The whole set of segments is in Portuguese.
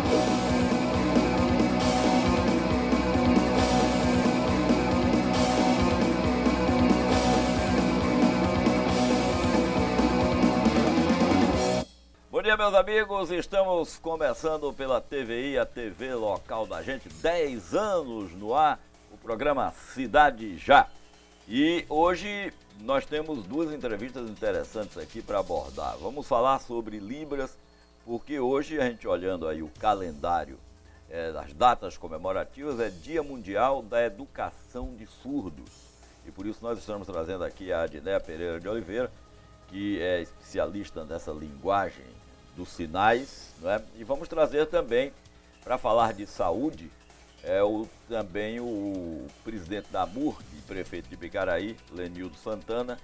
Bom dia, meus amigos, estamos começando pela TVI, a TV local da gente, 10 anos no ar, o programa Cidade Já. E hoje nós temos duas entrevistas interessantes aqui para abordar. Vamos falar sobre Libras, porque hoje a gente olhando aí o calendário das datas comemorativas, é Dia Mundial da Educação de Surdos. E por isso nós estamos trazendo aqui a Adnéa Pereira de Oliveira, que é especialista nessa linguagem dos sinais, né? E vamos trazer também, para falar de saúde, também o presidente da MURB, prefeito de Bicaraí, Lenildo Santana,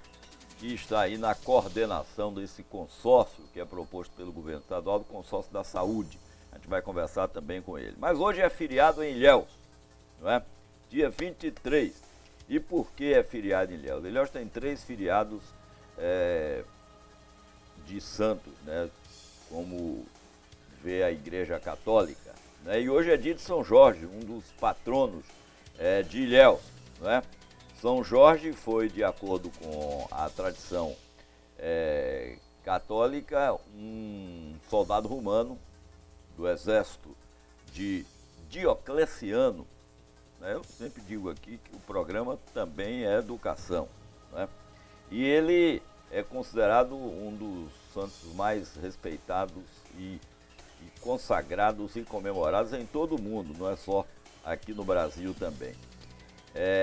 que está aí na coordenação desse consórcio que é proposto pelo governo estadual, do consórcio da saúde. A gente vai conversar também com ele. Mas hoje é feriado em Ilhéus, não é? Dia 23. E por que é feriado em Ilhéus? Ilhéus tem 3 feriados de santos, né? Como vê a Igreja Católica, né? E hoje é dia de São Jorge, um dos patronos de Ilhéus, né? São Jorge foi, de acordo com a tradição católica, um soldado romano do exército de Diocleciano, né? Eu sempre digo aqui que o programa também é educação, né? E ele é considerado um dos santos mais respeitados e consagrados e comemorados em todo o mundo, não é só aqui no Brasil também.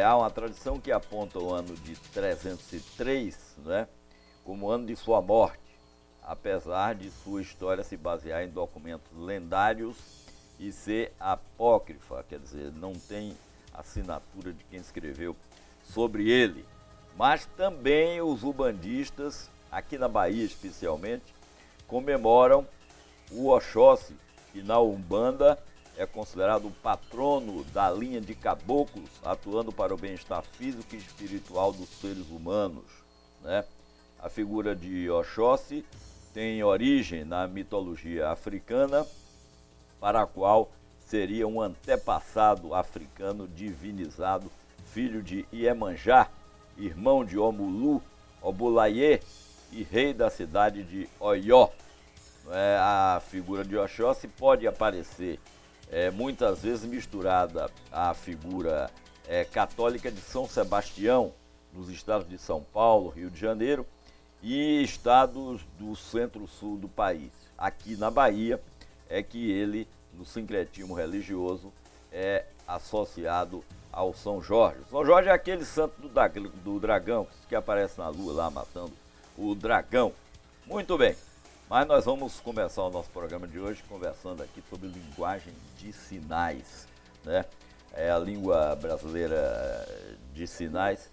Há uma tradição que aponta o ano de 303, né, como ano de sua morte, apesar de sua história se basear em documentos lendários e ser apócrifa, quer dizer, não tem assinatura de quem escreveu sobre ele. Mas também os ubandistas, aqui na Bahia especialmente, comemoram o Oxóssi, que na Umbanda é considerado o patrono da linha de caboclos, atuando para o bem-estar físico e espiritual dos seres humanos, né? A figura de Oxóssi tem origem na mitologia africana, para a qual seria um antepassado africano divinizado, filho de Iemanjá, irmão de Omulu, Obulaye e rei da cidade de Oió. A figura de Oxóssi pode aparecer muitas vezes misturada à figura católica de São Sebastião, nos estados de São Paulo, Rio de Janeiro e estados do centro-sul do país. Aqui na Bahia é que ele, no sincretismo religioso, é associado ao São Jorge. São Jorge é aquele santo do dragão que aparece na lua lá matando o dragão. Muito bem, mas nós vamos começar o nosso programa de hoje conversando aqui sobre linguagem de sinais, né? A língua brasileira de sinais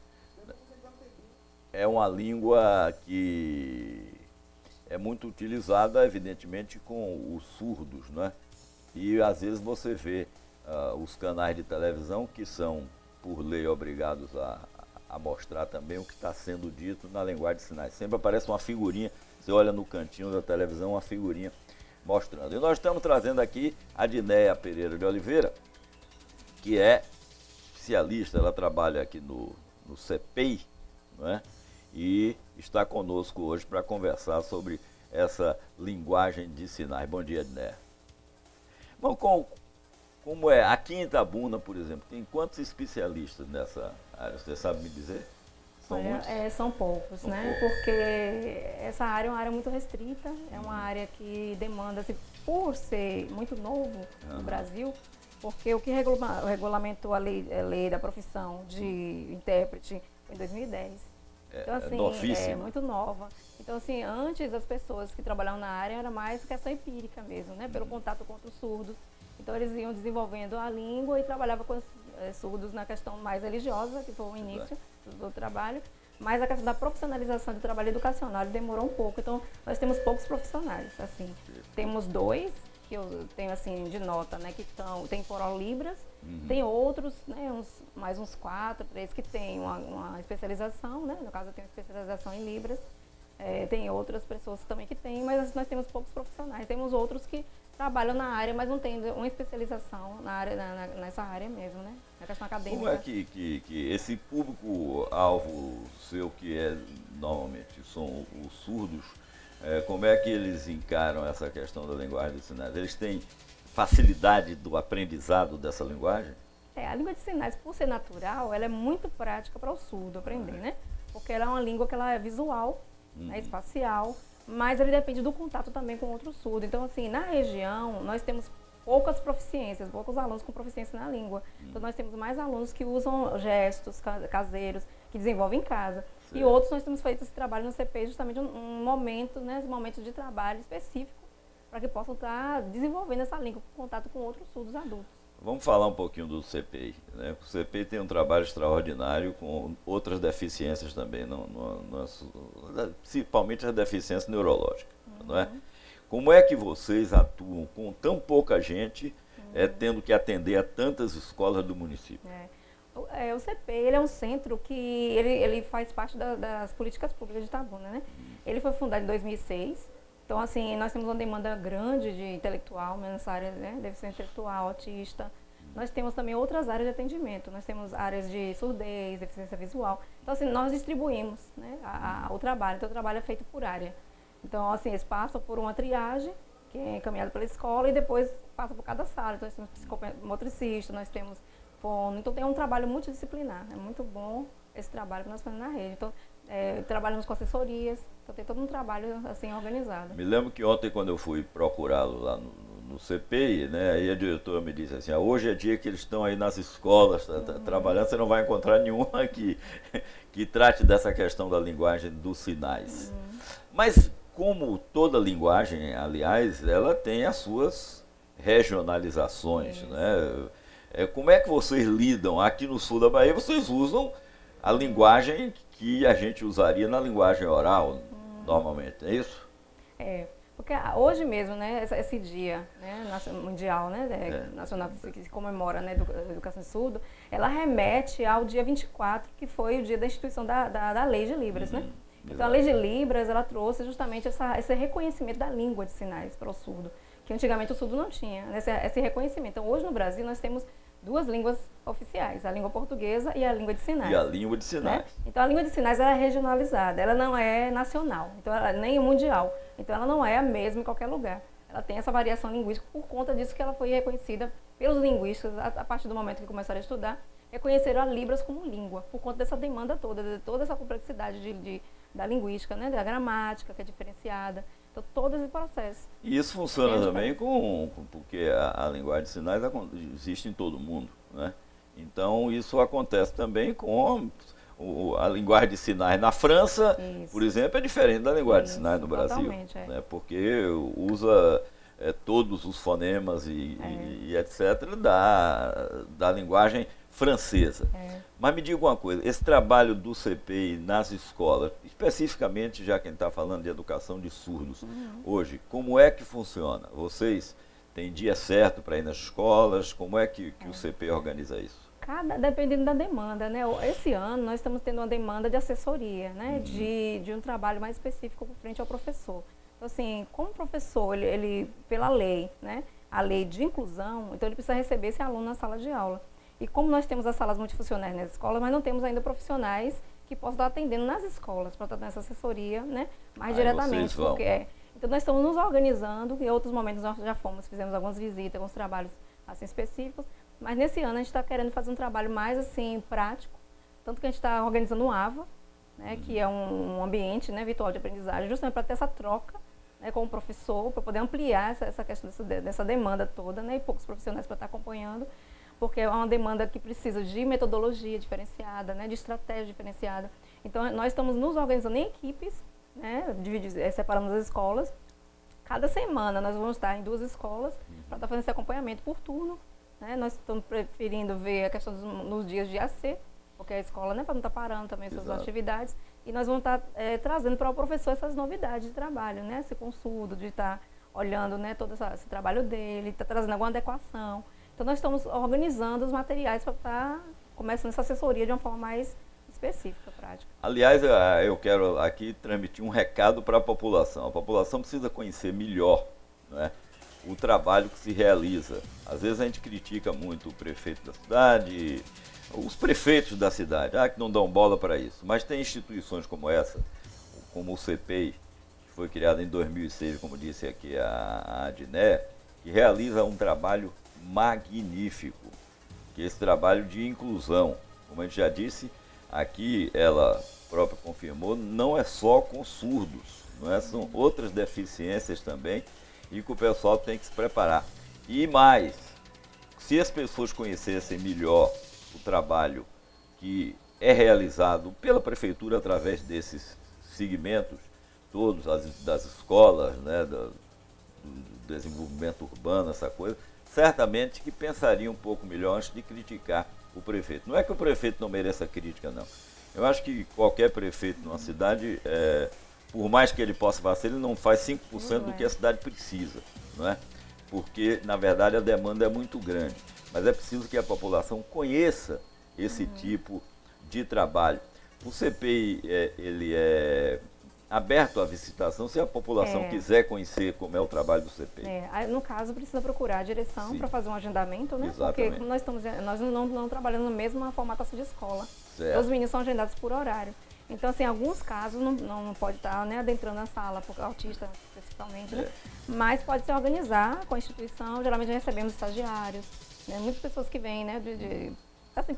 é uma língua que é muito utilizada, evidentemente, com os surdos, né? E às vezes você vê os canais de televisão que são, por lei, obrigados a mostrar também o que está sendo dito na linguagem de sinais. Sempre aparece uma figurinha, você olha no cantinho da televisão, uma figurinha mostrando. E nós estamos trazendo aqui a Adnéa Pereira de Oliveira, que é especialista, ela trabalha aqui no CEPEI, não é? E está conosco hoje para conversar sobre essa linguagem de sinais. Bom dia, Adnéa. Bom, como é? Aqui em Itabuna, por exemplo, tem quantos especialistas nessa área? Você sabe me dizer? São muitos? São poucos, né? Poucos. Porque essa área é uma área muito restrita, é uma área que demanda, por ser muito novo no Brasil, porque o que regulamentou a lei da profissão de intérprete foi em 2010. Então, assim, é muito nova. Então, assim, antes as pessoas que trabalhavam na área era mais questão empírica mesmo, né? Pelo contato com os surdos. Então, eles iam desenvolvendo a língua e trabalhavam com os surdos na questão mais religiosa, que foi o início do trabalho. Mas a questão da profissionalização do trabalho educacional demorou um pouco. Então, nós temos poucos profissionais, assim. Temos 2, que eu tenho, assim, de nota, né? Que tem Libras. Tem outros, né? Mais uns 4, 3 que tem uma especialização, né? No caso, eu tenho especialização em Libras. Tem outras pessoas também que têm, mas nós temos poucos profissionais. Temos outros que trabalham na área, mas não tem uma especialização na área, nessa área mesmo, né? Na questão acadêmica. Como é que esse público-alvo seu, que normalmente são os surdos, como é que eles encaram essa questão da linguagem de sinais? Eles têm facilidade do aprendizado dessa linguagem? A língua de sinais, por ser natural, ela é muito prática para o surdo aprender, né? Porque ela é uma língua que ela é visual, né, espacial, mas ele depende do contato também com outro surdo. Então, assim, na região, nós temos poucas proficiências, poucos alunos com proficiência na língua. Então, nós temos mais alunos que usam gestos caseiros, que desenvolvem em casa. Certo. E outros, nós temos feito esse trabalho no CP justamente um momento, né, um momento de trabalho específico para que possam estar desenvolvendo essa língua com contato com outros surdos adultos. Vamos falar um pouquinho do CPI, né? O CPI tem um trabalho extraordinário com outras deficiências também, principalmente as deficiências neurológicas, não é? Como é que vocês atuam com tão pouca gente, tendo que atender a tantas escolas do município? O CPI, ele é um centro que ele faz parte das políticas públicas de Itabuna, né? Ele foi fundado em 2006. Então, assim, nós temos uma demanda grande de intelectual, nessa área, né, deficiência intelectual, autista. Nós temos também outras áreas de atendimento. Nós temos áreas de surdez, deficiência visual. Então, assim, nós distribuímos, né, o trabalho. Então, o trabalho é feito por área. Então, assim, eles passam por uma triagem, que é encaminhada pela escola, e depois passa por cada sala. Então, nós temos psicomotricista, nós temos fono. Então, tem um trabalho multidisciplinar. É muito bom esse trabalho que nós fazemos na rede. Então, trabalhamos com assessorias, então tem todo um trabalho assim organizado. Me lembro que ontem, quando eu fui procurá-lo lá no CPI, né, aí a diretora me disse assim, hoje é dia que eles estão aí nas escolas trabalhando, você não vai encontrar nenhuma que trate dessa questão da linguagem dos sinais. Mas como toda linguagem, aliás, ela tem as suas regionalizações, né? Como é que vocês lidam? Aqui no sul da Bahia, vocês usam a linguagem que a gente usaria na linguagem oral, normalmente, é isso? Porque hoje mesmo, né, esse dia, né, mundial, né, nacional que se comemora, né, educação de surdo, ela remete ao dia 24, que foi o dia da instituição da Lei de Libras, né? Então, a Lei de Libras, ela trouxe justamente esse reconhecimento da língua de sinais para o surdo, que antigamente o surdo não tinha, né, esse reconhecimento. Então, hoje no Brasil, nós temos duas línguas oficiais, a língua portuguesa e a língua de sinais. E a língua de sinais. Né? Então, a língua de sinais ela é regionalizada, ela não é nacional, então nem mundial. Então, ela não é a mesma em qualquer lugar. Ela tem essa variação linguística por conta disso que ela foi reconhecida pelos linguistas, a partir do momento que começaram a estudar, reconheceram a Libras como língua, por conta dessa demanda toda, de toda essa complexidade da linguística, né? Da gramática, que é diferenciada. Então, todo esse processo. E isso funciona também porque a linguagem de sinais existe em todo mundo, né? Então, isso acontece também com a linguagem de sinais na França, por exemplo, é diferente da linguagem de sinais no Brasil. Né? Porque usa todos os fonemas e etc. da linguagem francesa. Mas me diga uma coisa, esse trabalho do CPI nas escolas, especificamente já quem está falando de educação de surdos, hoje, como é que funciona? Vocês têm dia certo para ir nas escolas? Como é que o CPI organiza isso? Dependendo da demanda, né? Esse ano nós estamos tendo uma demanda de assessoria, né? De um trabalho mais específico frente ao professor. Então, assim, como o professor, ele pela lei, né? A lei de inclusão, então ele precisa receber esse aluno na sala de aula. E como nós temos as salas multifuncionais nas escolas, mas não temos ainda profissionais que possam estar atendendo nas escolas para estar dando essa assessoria, né? Mais diretamente. Então, nós estamos nos organizando, em outros momentos nós já fizemos algumas visitas, alguns trabalhos assim específicos, mas nesse ano a gente está querendo fazer um trabalho mais assim prático, tanto que a gente está organizando um AVA, né, que é um ambiente, né, virtual de aprendizagem, justamente para ter essa troca, né, com o professor, para poder ampliar essa questão dessa demanda toda, né, e poucos profissionais para estar acompanhando, porque é uma demanda que precisa de metodologia diferenciada, né, de estratégia diferenciada. Então, nós estamos nos organizando em equipes, né, separamos as escolas. Cada semana nós vamos estar em 2 escolas para estar fazendo esse acompanhamento por turno. Né? Nós estamos preferindo ver a questão nos dias de AC, porque a escola, né, para não estar parando também suas atividades. E nós vamos estar trazendo para o professor essas novidades de trabalho, né? Esse consulto, de estar olhando, né, todo esse trabalho dele, estar trazendo alguma adequação. Então, nós estamos organizando os materiais para estar começando essa assessoria de uma forma mais específica, prática. Aliás, eu quero aqui transmitir um recado para a população. A população precisa conhecer melhor, né, o trabalho que se realiza. Às vezes a gente critica muito o prefeito da cidade, os prefeitos da cidade, que não dão bola para isso. Mas tem instituições como essa, como o CPEI, que foi criado em 2006, como disse aqui a Adné, que realiza um trabalho magnífico, que é esse trabalho de inclusão. Como a gente já disse, aqui ela própria confirmou, não é só com surdos, não é? São outras deficiências também, e que o pessoal tem que se preparar. E mais, se as pessoas conhecessem melhor o trabalho que é realizado pela prefeitura através desses segmentos todos, das escolas, né, do desenvolvimento urbano, essa coisa, certamente que pensariam um pouco melhor antes de criticar o prefeito. Não é que o prefeito não mereça crítica, não. Eu acho que qualquer prefeito numa cidade, por mais que ele possa fazer, ele não faz 5% do que a cidade precisa, não é? Porque, na verdade, a demanda é muito grande. Mas é preciso que a população conheça esse tipo de trabalho. O CPEI, ele é aberto à visitação, se a população quiser conhecer como é o trabalho do CPEI. No caso, precisa procurar a direção para fazer um agendamento, né? Exatamente. Porque nós não trabalhamos na mesma formatação de escola. Certo. Os meninos são agendados por horário. Então, assim, em alguns casos não pode estar, né, adentrando na sala, porque autista principalmente, né? Mas pode se organizar com a instituição. Geralmente já recebemos estagiários, né? Muitas pessoas que vêm, né, assim,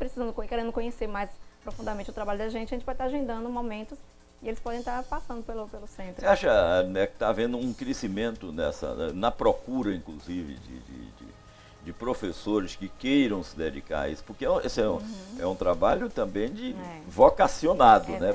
querendo conhecer mais profundamente o trabalho da gente vai estar agendando momentos e eles podem estar passando pelo centro. Você acha, né, que está havendo um crescimento na procura, inclusive, de professores que queiram se dedicar a isso? Porque esse é um trabalho também vocacionado, né?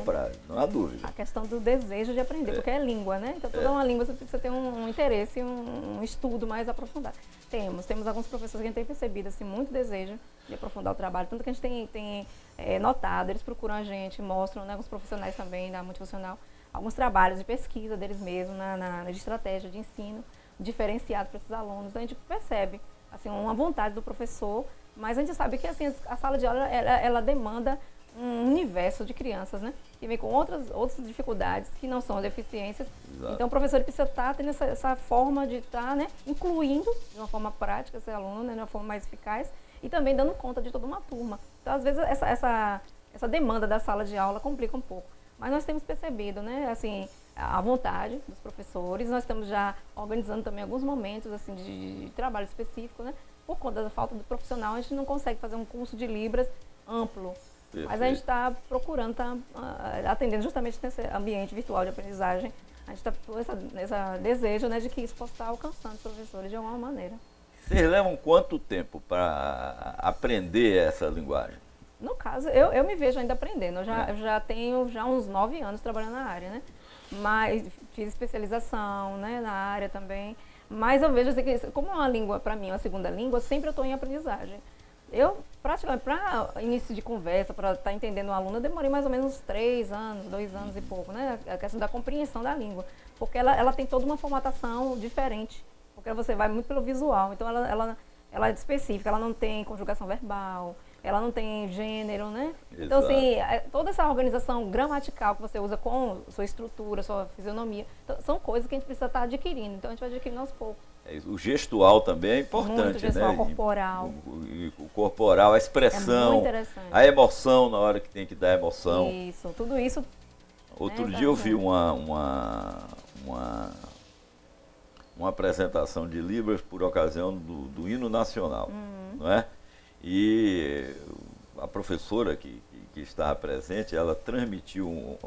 Não há dúvida. A questão do desejo de aprender, porque é língua, né? Então, toda uma língua você precisa ter um interesse, um estudo mais aprofundado. Temos alguns professores que a gente tem percebido, assim, muito desejo de aprofundar o trabalho, tanto que a gente tem notado, eles procuram a gente, mostram, né, os profissionais também da multifuncional, alguns trabalhos de pesquisa deles mesmos, de estratégia de ensino, diferenciado para esses alunos. Então, a gente percebe assim, uma vontade do professor, mas a gente sabe que assim, a sala de aula ela demanda um universo de crianças, né? Que vem com outras dificuldades que não são deficiências. Exato. Então o professor precisa estar tendo essa forma de estar, né, incluindo de uma forma prática esse aluno, né, de uma forma mais eficaz e também dando conta de toda uma turma. Então às vezes essa demanda da sala de aula complica um pouco. Mas nós temos percebido, né, assim, a vontade dos professores. Nós estamos já organizando também alguns momentos assim, de trabalho específico, né? Por conta da falta do profissional, a gente não consegue fazer um curso de Libras amplo. Perfeito. Mas a gente está procurando, atendendo justamente nesse ambiente virtual de aprendizagem. A gente está com esse desejo, né, de que isso possa estar alcançando os professores de alguma maneira. Vocês levam quanto tempo para aprender essa linguagem? No caso, eu me vejo ainda aprendendo. Eu já tenho uns 9 anos trabalhando na área, né? Mas fiz especialização, né, na área também. Mas eu vejo assim, que como é uma língua, para mim, uma segunda língua, sempre eu estou em aprendizagem. Eu, praticamente, para início de conversa, para estar entendendo o aluno, eu demorei mais ou menos uns 3 anos, 2 anos e pouco, né? A questão da compreensão da língua. Porque ela tem toda uma formatação diferente. Porque você vai muito pelo visual. Então, ela é específica, ela não tem conjugação verbal, ela não tem gênero, né? Exato. Então, assim, toda essa organização gramatical que você usa com sua estrutura, sua fisionomia, são coisas que a gente precisa estar adquirindo. Então, a gente vai adquirindo aos poucos. O gestual também é importante, muito gestual, né? Corporal. O corporal, a expressão, muito interessante. A emoção na hora que tem que dar emoção. Isso, tudo isso. Outro dia eu vi uma apresentação de Libras por ocasião do hino nacional, não é? E a professora que estava presente, ela transmitiu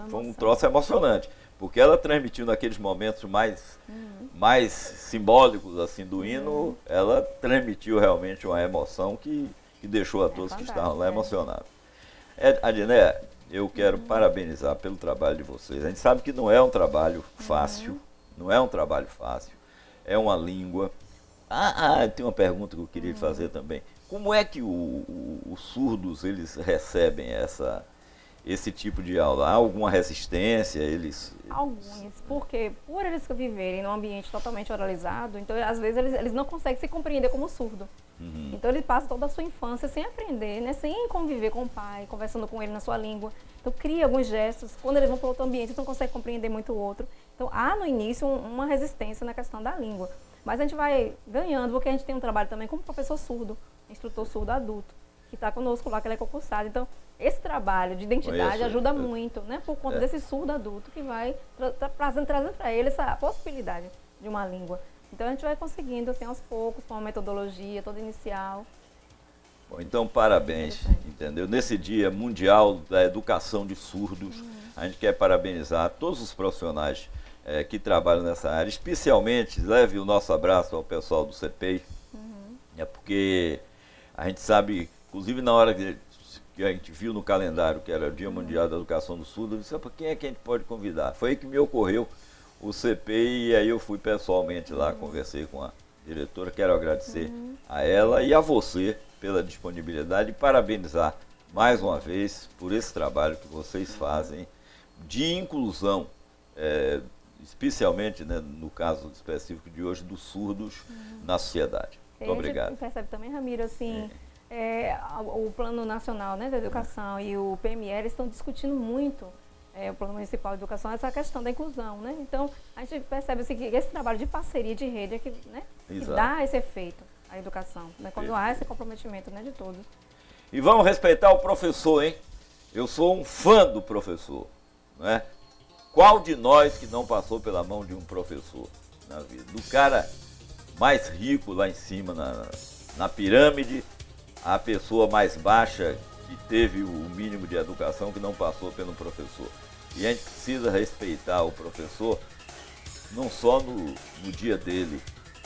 foi um troço emocionante, porque ela transmitiu naqueles momentos mais simbólicos assim do hino, ela transmitiu realmente uma emoção que deixou a todos que estavam lá emocionados. Adné, eu quero parabenizar pelo trabalho de vocês. A gente sabe que não é um trabalho fácil, não é um trabalho fácil, é uma língua. Tem uma pergunta que eu queria fazer também. Como é que os surdos eles recebem esse tipo de aula? Há alguma resistência? Alguns, porque por eles viverem num ambiente totalmente oralizado, então às vezes eles não conseguem se compreender como surdo. Então ele passa toda a sua infância sem aprender, né? Sem conviver com o pai, conversando com ele na sua língua. Então cria alguns gestos, quando eles vão para outro ambiente, eles não conseguem compreender muito o outro. Então há no início uma resistência na questão da língua. Mas a gente vai ganhando, porque a gente tem um trabalho também como professor surdo, instrutor surdo adulto, que está conosco lá, que ele é concursado. Então, esse trabalho de identidade ajuda muito, né? Por conta desse surdo adulto que vai trazendo para ele essa possibilidade de uma língua. Então, a gente vai conseguindo, assim, aos poucos, com uma metodologia toda inicial. Bom, então, parabéns, entendeu? Nesse Dia Mundial da Educação de Surdos, a gente quer parabenizar todos os profissionais que trabalham nessa área, especialmente, leve o nosso abraço ao pessoal do CPEI, porque a gente sabe, inclusive na hora que a gente viu no calendário que era o Dia Mundial da Educação do Surdo, eu disse, quem é que a gente pode convidar? Foi aí que me ocorreu o CPEI, e aí eu fui pessoalmente lá, conversei com a diretora, quero agradecer a ela e a você pela disponibilidade e parabenizar mais uma vez por esse trabalho que vocês fazem de inclusão, especialmente, né, no caso específico de hoje, dos surdos na sociedade. Muito obrigado. A gente percebe também, Ramiro, assim, o Plano Nacional, né, da Educação e o PME estão discutindo muito, o Plano Municipal de Educação, essa questão da inclusão, né? Então, a gente percebe assim, que esse trabalho de parceria, de rede, é que, né, que dá esse efeito à educação, né, quando há esse comprometimento, né, de todos. E vamos respeitar o professor, hein? Eu sou um fã do professor, né? Qual de nós que não passou pela mão de um professor na vida? Do cara mais rico lá em cima na pirâmide, a pessoa mais baixa que teve o mínimo de educação que não passou pelo professor. E a gente precisa respeitar o professor não só no dia dele,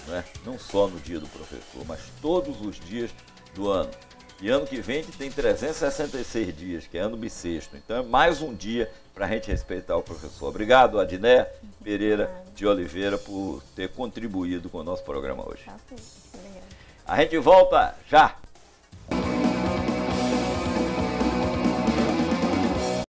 né? Não só no dia do professor, mas todos os dias do ano. E ano que vem tem 366 dias, que é ano bissexto. Então é mais um dia para a gente respeitar o professor. Obrigado, Adné Pereira de Oliveira, por ter contribuído com o nosso programa hoje. Obrigada. A gente volta já.